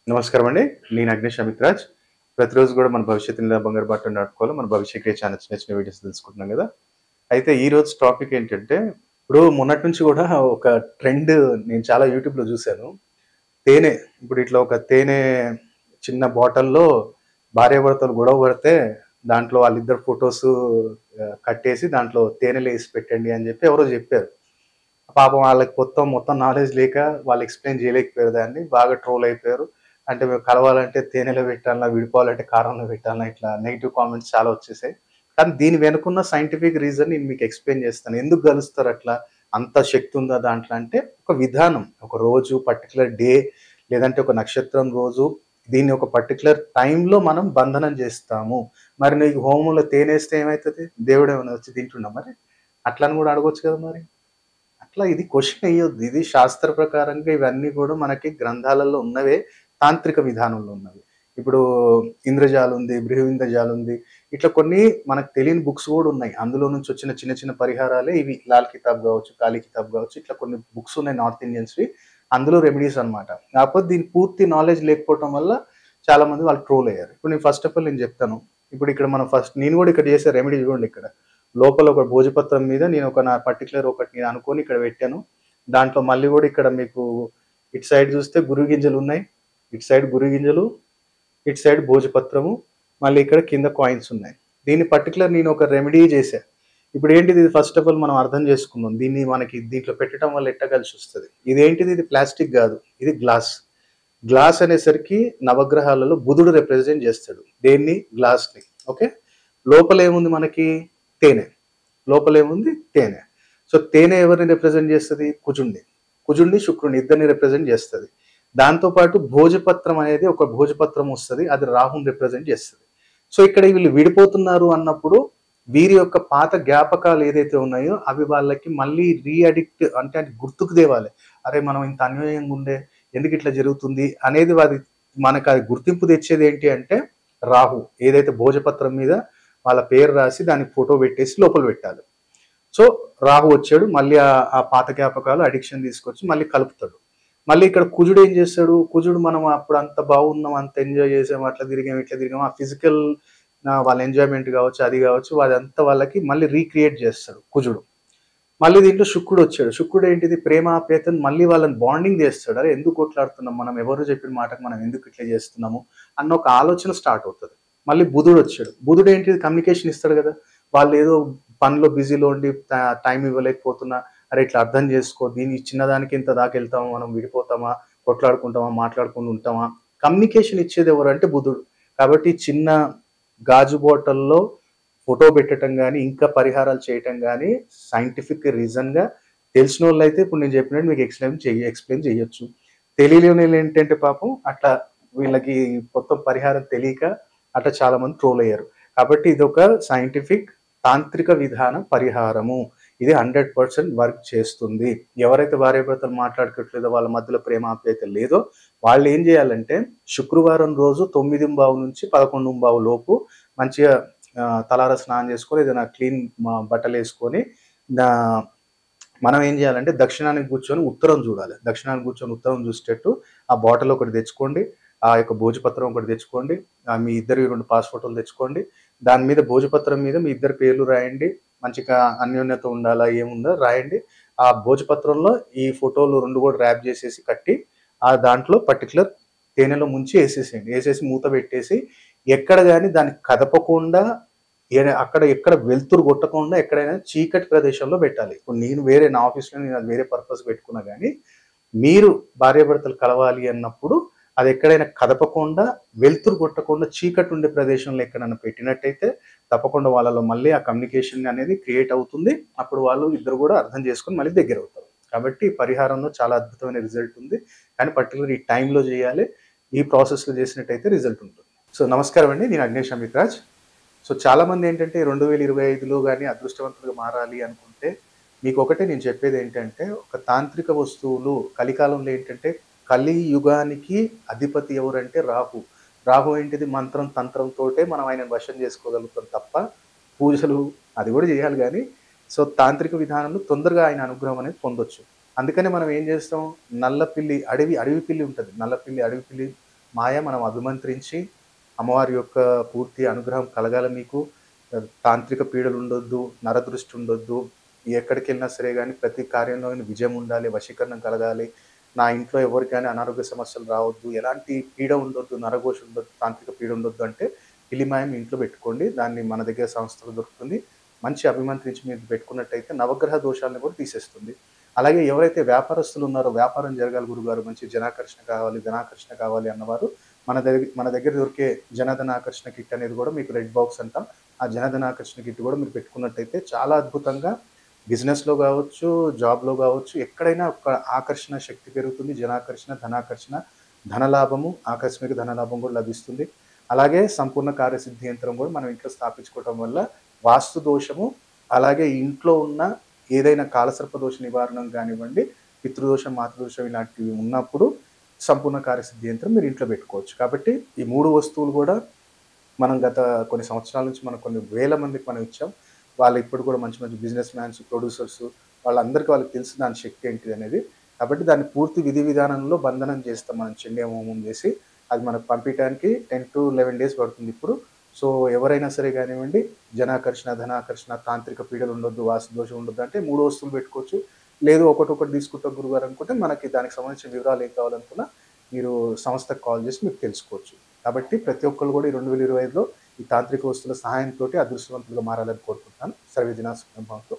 నమస్కారం అండి. నేను అగ్నేష్ అమిత్రాజ్. ప్రతిరోజు గూడా మన భవిష్యత్తుని ఎలా బంగారు బాటలో నడుపుకోవాలో మన భవిష్య క్రియ ఛానల్ చిన్న చిన్న వీడియోస్ తెలుసుకుంటున్నాం గదా! అయితే ఈరోజు టాపిక్ ఏంటంటే, ఇప్పుడు మొన్నటి నుంచి గూడా ఒక ట్రెండ్ నేను చాలా యూట్యూబ్‌లో జూసాను. తేనె ఇప్పుడు ఇట్లా ఒక తేనె చిన్న బాటిల్‌లో భార్యాభర్తలు గొడవ పడితే, దాంట్లో వాళ్ళిద్దరి ఫోటోసు కట్టేసి దాంట్లో తేనెలేసి పెట్టండి అని జెప్పి ఎవరో జెప్పారు. పాపం వాళ్ళకి మొత్తం నాలెడ్జ్ లేక వాళ్ళు ఎక్స్‌ప్లెయిన్ జేయలేకపోయారు దాన్ని. బాగా ట్రోల్ అయిపోయారు. అంటే మేము కలవాలంటే తేనెలో పెట్టాలనా, విడిపోవాలంటే కారంలో పెట్టాలనా ఇట్లా నెగెటివ్ కామెంట్స్ చాలా వచ్చేసాయి. కానీ దీని వెనకున్న సైంటిఫిక్ రీజన్ నేను మీకు ఎక్స్‌ప్లెయిన్ చేస్తాను. ఎందుకు గలుస్తారు అట్లా? అంత శక్తి ఉందా దాంట్లో అంటే ఒక విధానం. ఒక రోజు పర్టిక్యులర్ డే లేదంటే ఒక నక్షత్రం రోజు దీన్ని ఒక పర్టిక్యులర్ టైంలో మనం బంధనం చేస్తాము. మరి నీకు హోమంలో తేనేస్తే ఏమైతది? దేవుడేమన్నా వచ్చి తింటుండా మరి? అట్లా అని గూడా అడగొచ్చు కదా మరి. అట్లా ఇది క్వెషన్ ఎయ్యొద్దు. ఇది శాస్త్ర ప్రకారంగా ఇవన్నీ గూడా మనకి గ్రంథాలలో ఉన్నవే, తాంత్రిక విధానంలో ఉన్నవి. ఇప్పుడు ఇంద్రజాలుంది, బృహయింద్రజాలుంది. ఇట్లా కొన్ని మనకు తెలియని బుక్స్ గూడా ఉన్నాయి. అందులో నుంచి వచ్చిన చిన్న చిన్న పరిహారాలే ఇవి. లాల్ కితాబ్ గావచ్చు, కాళీ కితాబ్ గావచ్చు, ఇట్లా కొన్ని బుక్స్ ఉన్నాయి నార్త్ ఇండియన్స్‌వి. అందులో రెమెడీస్ అన్నమాట. కాకపోతే దీని పూర్తి నాలెడ్జ్ లేకపోవటం వల్ల చాలా మంది వాళ్ళు ట్రోల్ అయ్యారు. ఇప్పుడు నేను ఫస్ట్ ఆఫ్ ఆల్ నేను జెప్తాను. ఇప్పుడు ఇక్కడ మనం నేను గూడా ఇక్కడ చేసే రెమెడీ చూడండి ఇక్కడ. లోపల ఒక భోజపత్రం మీద నేను ఒక నా పర్టిక్యులర్ ఒకటి నేను అనుకోని ఇక్కడ పెట్టాను. దాంట్లో మళ్ళీ గూడా ఇక్కడ మీకు ఇటు సైడ్ చూస్తే గురువు గింజలున్నాయి. ఇటు సైడ్ గురువు గింజలు, ఇటు సైడ్ భోజపత్రము, మళ్ళీ ఇక్కడ కింద కాయిన్స్ ఉన్నాయి. దీన్ని పర్టిక్యులర్ నేను ఒక రెమెడీ చేశా. ఇప్పుడేంటిది ఇది ఫస్ట్ ఆఫ్ ఆల్ మనం అర్థం చేసుకుందాం. దీన్ని మనకి దీంట్లో పెట్టడం వల్ల ఎట్ట కలిసొస్తది. ఇదేంటిది ఇది ప్లాస్టిక్ గాదు. ఇది గ్లాస్. గ్లాస్ అనేసరికి నవగ్రహాలలో బుధుడు రిప్రజెంట్ చేస్తాడు. దేన్ని? గ్లాస్‌ని. ఓకే. లోపలేముంది మనకి? తేనె. లోపలేముంది? తేనె. సో, తేనె ఎవరిని రిప్రజెంట్ చేస్తది? కుజుడిని. కుజుడిని, శుక్రుడిని ఇద్దరిని రిప్రజెంట్ చేస్తది. దాంతో పాటు భోజపత్రం అనేది ఒక భోజపత్రం వస్తది. అది రాహుని రిప్రజెంట్ చేస్తది. సో, ఇక్కడ వీళ్ళు విడిపోతున్నారు అన్నప్పుడు వీరి యొక్క పాత జ్ఞాపకాలు ఏదైతే ఉన్నాయో అవి వాళ్ళకి మళ్ళీ అడిక్ట్ అంటే అది గుర్తుకు తేవాలి. అరే! మనం ఇంత అన్యోన్యంగా ఉండే ఎందుకిట్లా జరుగుతుంది అనేది మనకు అది గుర్తింపు తెచ్చేది ఏంటి అంటే రాహు. ఏదైతే భోజపత్రం మీద వాళ్ళ పేరు రాసి దానికి ఫోటో పెట్టేసి లోపల పెట్టాలి. సో, రాహు వచ్చాడు. మళ్ళీ ఆ పాత జ్ఞాపకాలు అడిక్షన్ తీసుకొచ్చి మళ్ళీ కలుపుతాడు. మళ్ళీ ఇక్కడ కుజుడు ఏం చేస్తాడు? కుజుడు మనం అప్పుడు అంత బాగున్నాం, అంత ఎంజాయ్ చేసాం, అట్లా తిరిగాం, ఇట్లా తిరిగాం. ఆ ఫిజికల్ వాళ్ళ ఎంజాయ్‌మెంట్ కావచ్చు, అది కావచ్చు, అదంతా వాళ్ళకి మళ్ళీ రీక్రియేట్ చేస్తాడు కుజుడు. మళ్ళీ దీంట్లో శుక్రుడు వచ్చాడు. శుక్రుడు ఏంటిది? ప్రేమ ఆప్యాయతను మళ్ళీ వాళ్ళని బాండింగ్ చేస్తాడు. అరే! ఎందుకు కొట్లాడుతున్నాం మనం? ఎవరు చెప్పిన మాటకు మనం ఎందుకు ఇట్లా చేస్తున్నాము? అన్న ఒక ఆలోచన స్టార్ట్ అవుతది. మళ్ళీ బుధుడు వచ్చాడు. బుధుడు ఏంటిది? కమ్యూనికేషన్ ఇస్తాడు కదా! వాళ్ళేదో పనిలో బిజీలో ఉండి టైం ఇవ్వలేకపోతున్నా, అరే! ఇట్లా అర్థం చేసుకో. దీని చిన్నదానికి ఇంత దాకా వెళ్తామా? మనం విడిపోతామా? కొట్లాడుకుంటామా? మాట్లాడుకుంటూ ఉంటామా? కమ్యూనికేషన్ ఇచ్చేది ఎవరంటే బుధుడు. కాబట్టి చిన్న గాజు బాటిల్‌లో ఫోటో పెట్టటం గాని, ఇంకా పరిహారాలు చేయటం గాని సైంటిఫిక్ రీజన్‌గా తెలిసినోళ్ళైతే ఇప్పుడు నేను చెప్పినట్టు మీకు ఎక్స్‌ప్లెయిన్ చేయొచ్చు. తెలియలేనోళ్ళేంటంటే పాపం అట్లా వీళ్ళకి మొత్తం పరిహారం తెలియక అట్లా చాలా మంది ట్రోల్ అయ్యారు. కాబట్టి ఇదొక సైంటిఫిక్ తాంత్రిక విధాన పరిహారము. ఇది 100% వర్క్ చేస్తుంది. ఎవరైతే భార్యాభర్తలు మాట్లాడుకోవట్లేదో వాళ్ళ మధ్యలో ప్రేమ ఆప్యాయత లేదో వాళ్ళేం జేయాలంటే శుక్రవారం రోజు 9:15 నుంచి 11:15 లోపు మంచిగా తలారా స్నానం చేసుకొని ఏదైనా క్లీన్ బట్టలేసుకొని దా మనం ఏం చేయాలంటే దక్షిణానికి కూర్చొని ఉత్తరం చూడాలి. దక్షిణానికి కూర్చొని ఉత్తరం చూసేటట్టు ఆ బాటిల్ ఒకటి తెచ్చుకోండి. ఆ యొక్క భోజపత్రం ఒకటి తెచ్చుకోండి. మీ ఇద్దరివి 2 పాస్ ఫోటోలు తెచ్చుకోండి. దాని మీద భోజపత్రం మీద మీ ఇద్దరి పేర్లు రాయండి. మంచిగా అన్యోన్యత ఉండాలా ఏముందో రాయండి. ఆ భోజపత్రంలో ఈ ఫోటోలు 2 కూడా ర్యాప్ చేసేసి కట్టి దాంట్లో పర్టిక్యులర్ తేనెలో ముంచి ఏసేసేయండి. ఏసేసి మూత పెట్టేసి ఎక్కడ గాని దాన్ని కదపకుండా అక్కడ ఎక్కడ వెలుతురు కొట్టకుండా ఎక్కడైనా చీకటి ప్రదేశంలో పెట్టాలి. ఇప్పుడు నేను నా ఆఫీస్‌లో నేను అది వేరే పర్పస్ పెట్టుకున్నా గానీ, మీరు భార్యాభర్తలు కలవాలి అన్నప్పుడు అది ఎక్కడైనా కదపకుండా, వెలుతురు కొట్టకుండా చీకటి ఉండే ప్రదేశంలో ఎక్కడైనా పెట్టినట్టయితే తప్పకుండా వాళ్ళలో మళ్ళీ ఆ కమ్యూనికేషన్ అనేది క్రియేట్ అవుతుంది. అప్పుడు వాళ్ళు ఇద్దరు కూడా అర్థం చేసుకొని మళ్ళీ దగ్గరవుతారు. కాబట్టి ఈ పరిహారంలో చాలా అద్భుతమైన రిజల్ట్ ఉంది. కానీ పర్టిక్యులర్ ఈ టైంలో చేయాలి. ఈ ప్రాసెస్‌లో చేసినట్టయితే రిజల్ట్ ఉంటుంది. సో, నమస్కారం అండి. నేను అగ్నేష్ అమిత్రాజ్. సో, చాలామంది ఏంటంటే 2025లో గాని అదృష్టవంతులుగా మారాలి అనుకుంటే, మీకొకటే నేను చెప్పేదేంటంటే, ఒక తాంత్రిక వస్తువులు కలికాలంలో ఏంటంటే, కలియుగానికి అధిపతి ఎవరంటే రాహు. రాహు ఏంటిది? మంత్రం, తంత్రంతోటే మనం ఆయనను వశం చేసుకోగలుగుతాం తప్ప, పూజలు అది గూడా జేయాలి గానీ, సో, తాంత్రిక విధానంలో తొందరగా ఆయన అనుగ్రహం అనేది పొందొచ్చు. అందుకనే మనం ఏం జేస్తాం, నల్ల పిల్లి అడవి పిల్లి ఉంటది. నల్ల పిల్లి, అడవి పిల్లి మాయ మనం అభిమంత్రించి అమ్మవారి యొక్క పూర్తి అనుగ్రహం కలగాలి మీకు. తాంత్రిక పీడలు ఉండొద్దు, నరదృష్టి ఉండొద్దు. ఎక్కడికెళ్ళినా సరే గాని ప్రతి కార్యంలో విజయం ఉండాలి, వశీకరణం కలగాలి. నా ఇంట్లో ఎవరికి గాని అనారోగ్య సమస్యలు రావద్దు, ఎలాంటి పీడ ఉండొద్దు, నరఘోష ఉండొద్దు, తాంత్రిక పీడ ఉండొద్దు అంటే పిల్లిమాయ మీ ఇంట్లో పెట్టుకోండి. దాన్ని మన దగ్గర సంస్థలో దొరుకుతుంది. మంచి అభిమంత్రించి మీరు పెట్టుకున్నట్టయితే నవగ్రహ దోషాలను కూడా తీసేస్తుంది. అలాగే ఎవరైతే వ్యాపారస్తులు ఉన్నారో వ్యాపారం జరగాలి గురుగారు, మంచి జనాకర్షణ కావాలి, ధనాకర్షణ కావాలి అన్నవారు మన దగ్గర దొరికే జనధనాకర్షణ కిట్ అనేది కూడా మీకు రెడ్ బాక్స్ అంటాం. ఆ జనధనాకర్షణ కిట్ కూడా మీరు పెట్టుకున్నట్టయితే చాలా అద్భుతంగా బిజినెస్‌లో గావచ్చు, జాబ్‌లో గావచ్చు, ఎక్కడైనా ఒక ఆకర్షణ శక్తి పెరుగుతుంది. జనాకర్షణ, ధనాకర్షణ, ధనలాభము, ఆకస్మిక ధనలాభం కూడా లభిస్తుంది. అలాగే సంపూర్ణ కార్యసిద్ధి యంత్రం కూడా మనం ఇంట్లో స్థాపించుకోవటం వల్ల వాస్తు దోషము, అలాగే ఇంట్లో ఉన్న ఏదైనా కాలసర్ప దోష నివారణం గానివ్వండి, పితృదోషం, మాతృదోషం ఇలాంటివి ఉన్నప్పుడు సంపూర్ణ కార్యసిద్ధి యంత్రం మీరు ఇంట్లో పెట్టుకోవచ్చు. కాబట్టి ఈ 3 వస్తువులు గూడా మనం గత కొన్ని సంవత్సరాల నుంచి మనం కొన్ని వేల మందికి మనం ఇచ్చాం. వాళ్ళు ఇప్పుడు కూడా మంచి మంచి బిజినెస్ మ్యాన్స్, ప్రొడ్యూసర్స్ వాళ్ళకి తెలుసు దాని శక్తి ఏంటిదనేది. కాబట్టి దాన్ని పూర్తి విధి విధానంలో బంధనం చేస్తాం మనం చండీ హోమం చేసి. అది మనకు పంపియటానికి 10-11 డేస్ పడుతుంది ఇప్పుడు. సో, ఎవరైనా సరే గానివ్వండి, జనాకర్షణ, ధనాకర్షణ, తాంత్రిక పీడలు ఉండొద్దు, వాస్తు దోషం ఉండొద్దు అంటే 3 వస్తువులు పెట్టుకోవచ్చు. లేదు ఒకటొకటి తీసుకుంటాం గురుగారు అనుకుంటే మనకి దానికి సంబంధించిన వివరాలు ఏం కావాలనుకున్నా మీరు సంస్థకు కాల్ చేసి మీరు తెలుసుకోవచ్చు. కాబట్టి ప్రతి ఒక్కళ్ళు కూడా ఈ 2025లో ఈ తాంత్రిక వస్తువుల సహాయంతోటి అదృష్టవంతులుగా మారాలని కోరుకుంటున్నాను. సర్వే జనా సుఖినో భవంతు.